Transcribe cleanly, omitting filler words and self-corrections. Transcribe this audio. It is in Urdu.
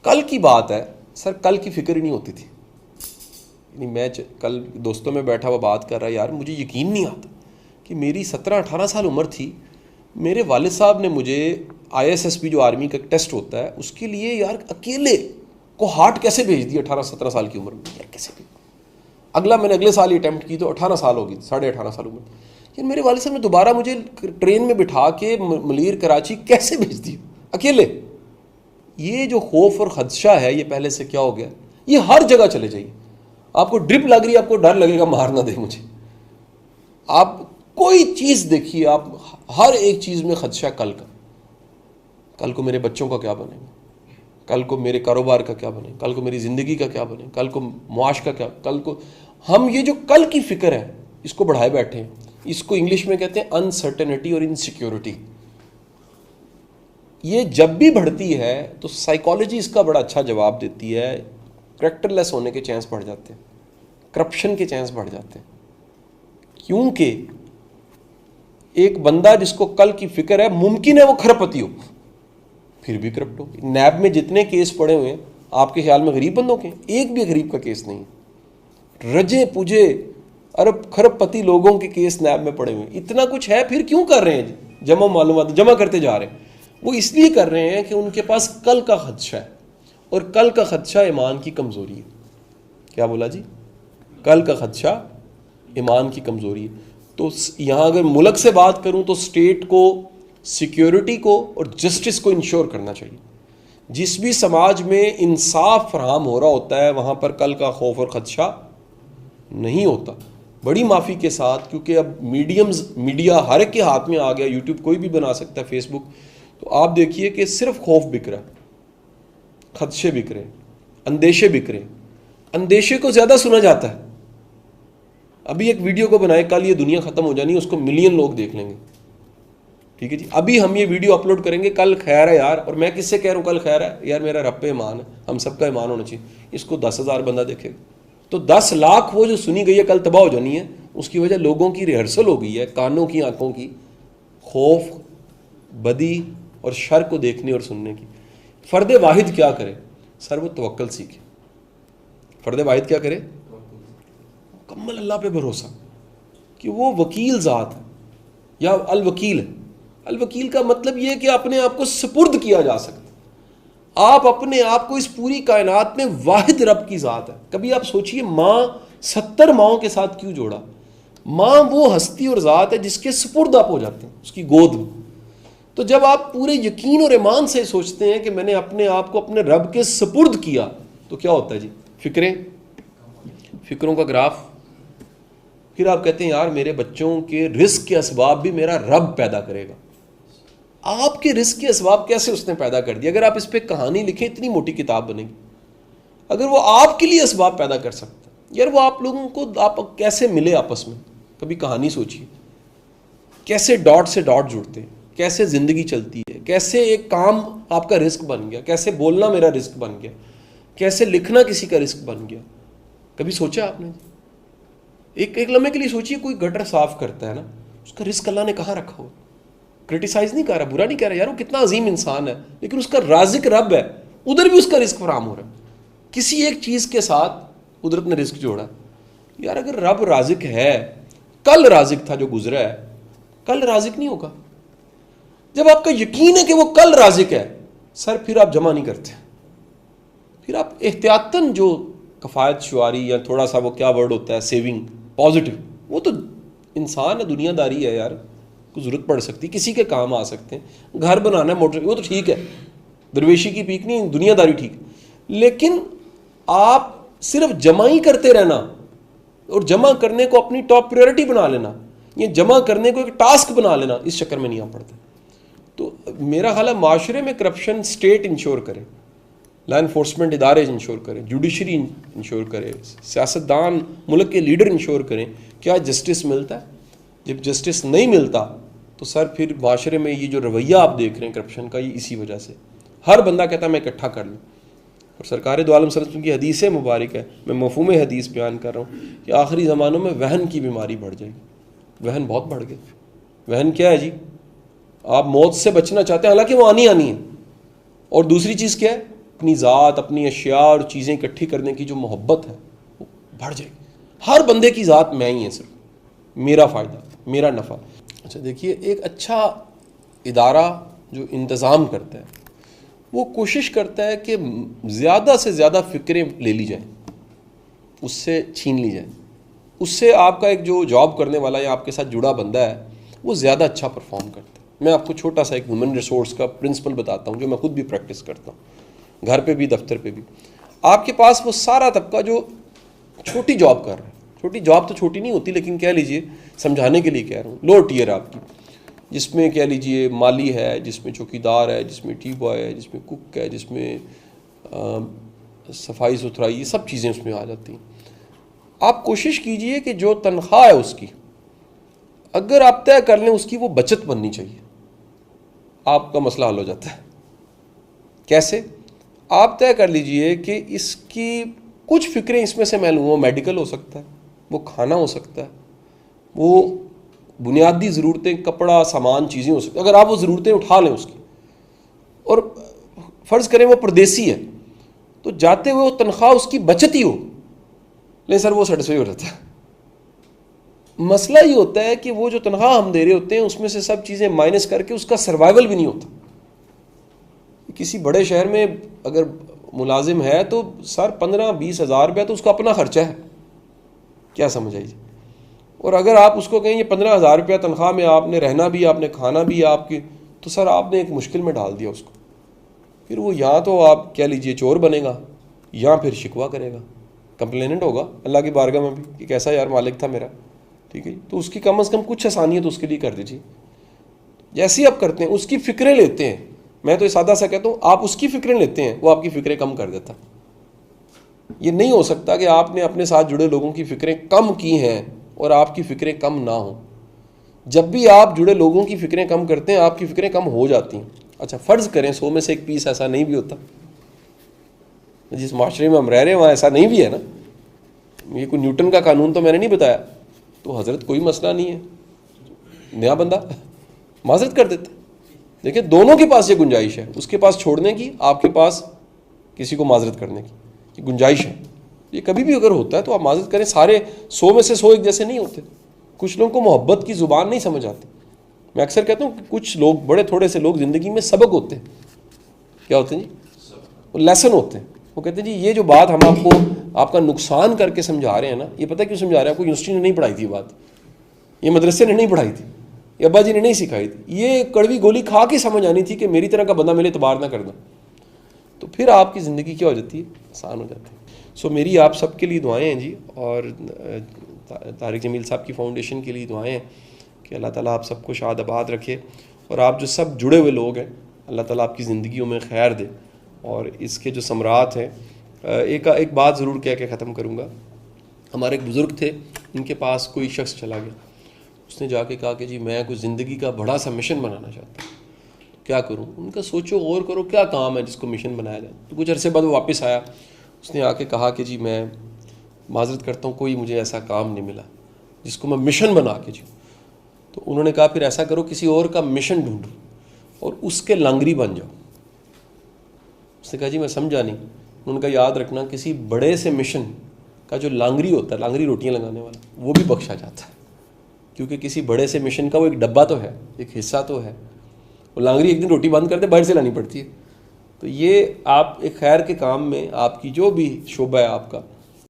کل کی بات ہے سر, کل کی فکر ہی نہیں ہوتی تھی. یعنی میں کل دوستوں میں بیٹھا ہوا بات کر رہا, یار مجھے یقین نہیں آتا کہ میری 17-18 سال عمر تھی, میرے والد صاحب نے مجھے ISSB جو آرمی کا ٹیسٹ ہوتا ہے اس کے لیے یار اکیلے کو ہارٹ کیسے بھیج دیا 18-17 سال کی عمر میں, یار کیسے بھی. اگلا میں نے اگلے سال ہی اٹیمپٹ کی تو 18 سال ہوگی, 18.5 سال عمر. یار میرے والد صاحب نے دوبارہ مجھے ٹرین میں بٹھا کے ملیر کراچی کیسے بھیج دیا اکیلے. یہ جو خوف اور خدشہ ہے یہ پہلے سے کیا ہو گیا, یہ ہر جگہ چلے جائیے. آپ کو ڈرپ لگ رہی ہے, آپ کو ڈر لگے گا مار نہ دے مجھے. آپ کوئی چیز دیکھیے, آپ ہر ایک چیز میں خدشہ کل کا. کل کو میرے بچوں کا کیا بنے گا, کل کو میرے کاروبار کا کیا بنے, کل کو میری زندگی کا کیا بنے, کل کو معاش کا کیا, کل کو. ہم یہ جو کل کی فکر ہے اس کو بڑھائے بیٹھے ہیں. اس کو انگلش میں کہتے ہیں انسرٹنٹی اور انسیکیورٹی. یہ جب بھی بڑھتی ہے تو سائیکالوجی اس کا بڑا اچھا جواب دیتی ہے. کریکٹر لیس ہونے کے چانس بڑھ جاتے ہیں, کرپشن کے چانس بڑھ جاتے ہیں. کیونکہ ایک بندہ جس کو کل کی فکر ہے, ممکن ہے وہ کھرپتی ہو پھر بھی کرپٹ ہو. نیب میں جتنے کیس پڑے ہوئے ہیں آپ کے خیال میں غریب بندوں کے, ایک بھی غریب کا کیس نہیں. رجے پوجے ارب کھرب پتی لوگوں کے کیس نیب میں پڑے ہوئے. اتنا کچھ ہے پھر کیوں کر رہے ہیں, جمع معلومات جمع کرتے جا رہے ہیں. وہ اس لیے کر رہے ہیں کہ ان کے پاس کل کا خدشہ ہے, اور کل کا خدشہ ایمان کی کمزوری ہے. کیا بولا جی؟ کل کا خدشہ ایمان کی کمزوری ہے. تو یہاں اگر ملک سے بات کروں تو اسٹیٹ کو سیکیورٹی کو اور جسٹس کو انشور کرنا چاہیے. جس بھی سماج میں انصاف فراہم ہو رہا ہوتا ہے وہاں پر کل کا خوف اور خدشہ نہیں ہوتا. بڑی معافی کے ساتھ, کیونکہ اب میڈیا ہر ایک کے ہاتھ میں آ گیا, یوٹیوب کوئی بھی بنا سکتا ہے, فیس بک. تو آپ دیکھیے کہ صرف خوف بک رہا ہے, خدشے بک رہے ہیں, اندیشے بک رہے ہیں. اندیشے کو زیادہ سنا جاتا ہے. ابھی ایک ویڈیو کو بنائے, کل یہ دنیا ختم ہو جانی ہے, اس کو ملین لوگ دیکھ لیں گے. ٹھیک ہے جی, ابھی ہم یہ ویڈیو اپلوڈ کریں گے, کل خیر ہے یار. اور میں کس سے کہہ رہا ہوں کل خیر ہے, یار میرا رب پہ ایمان ہے, ہم سب کا ایمان ہونا چاہیے. اس کو 10,000 بندہ دیکھے گا تو 10 لاکھ وہ جو سنی گئی ہے کل تباہ ہو جانی ہے. اس کی وجہ لوگوں کی ریہرسل ہو گئی ہے, کانوں کی, آنکھوں کی, خوف, بدی اور شر کو دیکھنے اور سننے کی. فرد واحد کیا کرے سر, وہ توکل سیکھے. فرد واحد کیا کرے, مکمل اللہ پہ بھروسہ, کہ وہ وکیل ذات ہے یا الوکیل ہے. الوکیل کا مطلب یہ ہے کہ اپنے آپ کو سپرد کیا جا سکتا. آپ اپنے آپ کو اس پوری کائنات میں واحد رب کی ذات ہے. کبھی آپ سوچئے ماں 70 ماؤں کے ساتھ کیوں جوڑا. ماں وہ ہستی اور ذات ہے جس کے سپرد آپ ہو جاتے ہیں اس کی گود میں. تو جب آپ پورے یقین اور ایمان سے سوچتے ہیں کہ میں نے اپنے آپ کو اپنے رب کے سپرد کیا, تو کیا ہوتا ہے جی, فکروں کا گراف. پھر آپ کہتے ہیں یار میرے بچوں کے رزق کے اسباب بھی میرا رب پیدا کرے گا. آپ کے رزق کے اسباب کیسے اس نے پیدا کر دیا؟ اگر آپ اس پہ کہانی لکھیں اتنی موٹی کتاب بنے گی. اگر وہ آپ کے لیے اسباب پیدا کر سکتا ہے, یار وہ آپ لوگوں کو آپ کیسے ملے آپس میں, کبھی کہانی سوچیے. کیسے ڈاٹ سے ڈاٹ جڑتے ہیں, کیسے زندگی چلتی ہے, کیسے ایک کام آپ کا رزق بن گیا, کیسے بولنا میرا رزق بن گیا, کیسے لکھنا کسی کا رزق بن گیا. کبھی سوچا آپ نے؟ ایک لمحے کے لیے سوچیے, کوئی گٹر صاف کرتا ہے نا, اس کا رزق اللہ نے کہاں رکھا ہو. کرٹیسائز نہیں کر رہا, برا نہیں کہہ رہا, یار وہ کتنا عظیم انسان ہے, لیکن اس کا رازق رب ہے, ادھر بھی اس کا رزق فراہم ہو رہا ہے. کسی ایک چیز کے ساتھ قدرت نے رزق جوڑا. یار اگر رب رازق ہے, کل رازق تھا جو گزرا ہے, کل رازق نہیں ہوگا. جب آپ کا یقین ہے کہ وہ کل رازق ہے سر, پھر آپ جمع نہیں کرتے. پھر آپ احتیاطاً جو کفایت شعاری یا تھوڑا سا وہ کیا ورڈ ہوتا ہے, سیونگ, پازیٹیو, وہ تو انسان ہے, دنیا داری ہے یار, کو ضرورت پڑ سکتی, کسی کے کام آ سکتے ہیں. گھر بنانا ہے, موٹر, وہ تو ٹھیک ہے, درویشی کی پیک نہیں, دنیا داری ٹھیک. لیکن آپ صرف جمع ہی کرتے رہنا اور جمع کرنے کو اپنی ٹاپ پریورٹی بنا لینا, یہ جمع کرنے کو ایک ٹاسک بنا لینا, اس چکر میں نہیں آ پڑتا. تو میرا خیال ہے معاشرے میں کرپشن اسٹیٹ انشور کرے, لا انفورسمنٹ ادارے انشور کریں, جوڈیشری انشور کرے, سیاستدان ملک کے لیڈر انشور کریں. کیا جسٹس ملتا ہے؟ جب جسٹس نہیں ملتا تو سر پھر معاشرے میں یہ جو رویہ آپ دیکھ رہے ہیں کرپشن کا, یہ اسی وجہ سے. ہر بندہ کہتا ہے میں اکٹھا کر لوں. اور سرکار دو عالم صلی اللہ علیہ وسلم کی حدیث مبارک ہے, میں مفہوم حدیث بیان کر رہا ہوں کہ آخری زمانوں میں وہن کی بیماری بڑھ جائے گی. وہن بہت بڑھ گئے. وہن کیا ہے جی؟ آپ موت سے بچنا چاہتے ہیں, حالانکہ وہ آنی ہے. اور دوسری چیز کیا ہے؟ اپنی ذات، اپنی اشیاء اور چیزیں اکٹھی کرنے کی جو محبت ہے وہ بڑھ جائے گی. ہر بندے کی ذات میں ہی ہے، صرف میرا فائدہ، میرا نفع. اچھا دیکھیے، ایک اچھا ادارہ جو انتظام کرتا ہے وہ کوشش کرتا ہے کہ زیادہ سے زیادہ فکریں لے لی جائیں، اس سے چھین لی جائیں. اس سے آپ کا ایک جو جاب کرنے والا یا آپ کے ساتھ جڑا بندہ ہے وہ زیادہ اچھا پرفارم کرتا ہے. میں آپ کو چھوٹا سا ایک ہیومن ریسورس کا پرنسپل بتاتا ہوں جو میں خود بھی پریکٹس کرتا ہوں، گھر پہ بھی دفتر پہ بھی. آپ کے پاس وہ سارا طبقہ جو چھوٹی جاب کر رہا ہے، چھوٹی جاب تو چھوٹی نہیں ہوتی لیکن کہہ لیجئے سمجھانے کے لیے کہہ رہا ہوں، لوور ٹیئر آپ کی، جس میں کہہ لیجئے مالی ہے، جس میں چوکیدار ہے، جس میں ٹی بوائے ہے، جس میں کک ہے، جس میں صفائی ستھرائی، یہ سب چیزیں اس میں آ جاتی ہیں. آپ کوشش کیجئے کہ جو تنخواہ ہے اس کی اگر آپ طے کر لیں اس کی وہ بچت بننی چاہیے، آپ کا مسئلہ حل ہو جاتا ہے. کیسے؟ آپ طے کر لیجئے کہ اس کی کچھ فکریں اس میں سے میں لوں، وہ میڈیکل ہو سکتا ہے، وہ کھانا ہو سکتا ہے، وہ بنیادی ضرورتیں، کپڑا، سامان، چیزیں ہو سکتی ہیں. اگر آپ وہ ضرورتیں اٹھا لیں اس کی، اور فرض کریں وہ پردیسی ہے تو جاتے ہوئے وہ تنخواہ اس کی بچت ہی ہو، نہیں سر وہ سیٹسفائی ہو جاتا ہے. مسئلہ یہ ہوتا ہے کہ وہ جو تنخواہ ہم دے رہے ہوتے ہیں اس میں سے سب چیزیں مائنس کر کے اس کا سروائیول بھی نہیں ہوتا. کسی بڑے شہر میں اگر ملازم ہے تو سر 15-20 ہزار روپیہ تو اس کا اپنا خرچہ ہے، کیا سمجھ آئی جی. اور اگر آپ اس کو کہیں یہ 15,000 روپیہ تنخواہ میں آپ نے رہنا بھی، آپ نے کھانا بھی آپ کی، تو سر آپ نے ایک مشکل میں ڈال دیا اس کو. پھر وہ یا تو آپ کہہ لیجئے چور بنے گا یا پھر شکوہ کرے گا، کمپلیننٹ ہوگا اللہ کی بارگاہ میں بھی کہ کیسا یار مالک تھا میرا. ٹھیک ہے جی، تو اس کی کم از کم کچھ آسانیت اس کے لیے کر دیجیے. جیسے ہی آپ کرتے ہیں اس کی فکریں لیتے ہیں، میں تو یہ سادہ سا کہتا ہوں آپ اس کی فکریں لیتے ہیں وہ آپ کی فکریں کم کر دیتا. یہ نہیں ہو سکتا کہ آپ نے اپنے ساتھ جڑے لوگوں کی فکریں کم کی ہیں اور آپ کی فکریں کم نہ ہوں. جب بھی آپ جڑے لوگوں کی فکریں کم کرتے ہیں آپ کی فکریں کم ہو جاتی ہیں. اچھا فرض کریں 100 میں سے ایک پیس ایسا نہیں بھی ہوتا، جس معاشرے میں ہم رہ رہے ہیں وہاں ایسا نہیں بھی ہے نا. یہ کوئی نیوٹن کا قانون تو میں نے نہیں بتایا، تو حضرت کوئی مسئلہ نہیں ہے، نیا بندہ معذرت کر دیتے. دیکھیں دونوں کے پاس یہ گنجائش ہے، اس کے پاس چھوڑنے کی، آپ کے پاس کسی کو معذرت کرنے کی یہ گنجائش ہے. یہ کبھی بھی اگر ہوتا ہے تو آپ معذرت کریں. سارے 100 میں سے 100 ایک جیسے نہیں ہوتے. کچھ لوگوں کو محبت کی زبان نہیں سمجھ آتی. میں اکثر کہتا ہوں کہ کچھ لوگ، بڑے تھوڑے سے لوگ زندگی میں سبق ہوتے ہیں. کیا ہوتے ہیں جی؟ وہ لیسن ہوتے ہیں. وہ کہتے ہیں جی یہ جو بات ہم آپ کو آپ کا نقصان کر کے سمجھا رہے ہیں نا، یہ پتہ کیوں سمجھا رہے ہیں؟ آپ کو یونیورسٹی نے نہیں پڑھائی تھی یہ بات، یہ مدرسے نے نہیں پڑھائی تھی، یہ ابا جی نے نہیں سکھائی تھی. یہ کڑوی گولی کھا کے سمجھ آنی تھی کہ میری طرح کا بندہ میرے اعتبار نہ کرنا. تو پھر آپ کی زندگی کیا ہو جاتی ہے؟ آسان ہو جاتی ہے. سو میری آپ سب کے لیے دعائیں ہیں جی، اور طارق جمیل صاحب کی فاؤنڈیشن کے لیے دعائیں ہیں کہ اللہ تعالیٰ آپ سب کو شاد آباد رکھے، اور آپ جو سب جڑے ہوئے لوگ ہیں اللہ تعالیٰ آپ کی زندگیوں میں خیر دے. اور اس کے جو ثمرات ہیں، ایک بات ضرور کہہ کے ختم کروں گا. ہمارے ایک بزرگ تھے، ان کے پاس کوئی شخص چلا گیا، اس نے جا کے کہا کہ جی میں کوئی زندگی کا بڑا سا مشن بنانا چاہتا ہوں، کیا کروں؟ ان کا سوچو غور کرو کیا کام ہے جس کو مشن بنایا جائے. تو کچھ عرصے بعد وہ واپس آیا، اس نے آ کے کہا کہ جی میں معذرت کرتا ہوں کوئی مجھے ایسا کام نہیں ملا جس کو میں مشن بنا کے جیوں. تو انہوں نے کہا پھر ایسا کرو کسی اور کا مشن ڈھونڈو اور اس کے لانگری بن جاؤ. اس نے کہا جی میں سمجھا نہیں. انہوں نے کہا یاد رکھنا کسی بڑے سے مشن کا جو لانگری ہوتا ہے، لانگری روٹیاں لگانے والا، وہ بھی بخشا جاتا ہے، کیونکہ کسی بڑے سے مشن کا وہ ایک ڈبہ تو ہے، ایک حصہ تو ہے. وہ لانگری ایک دن روٹی بند کرتے باہر سے لانی پڑتی ہے. تو یہ آپ ایک خیر کے کام میں آپ کی جو بھی شعبہ ہے آپ کا،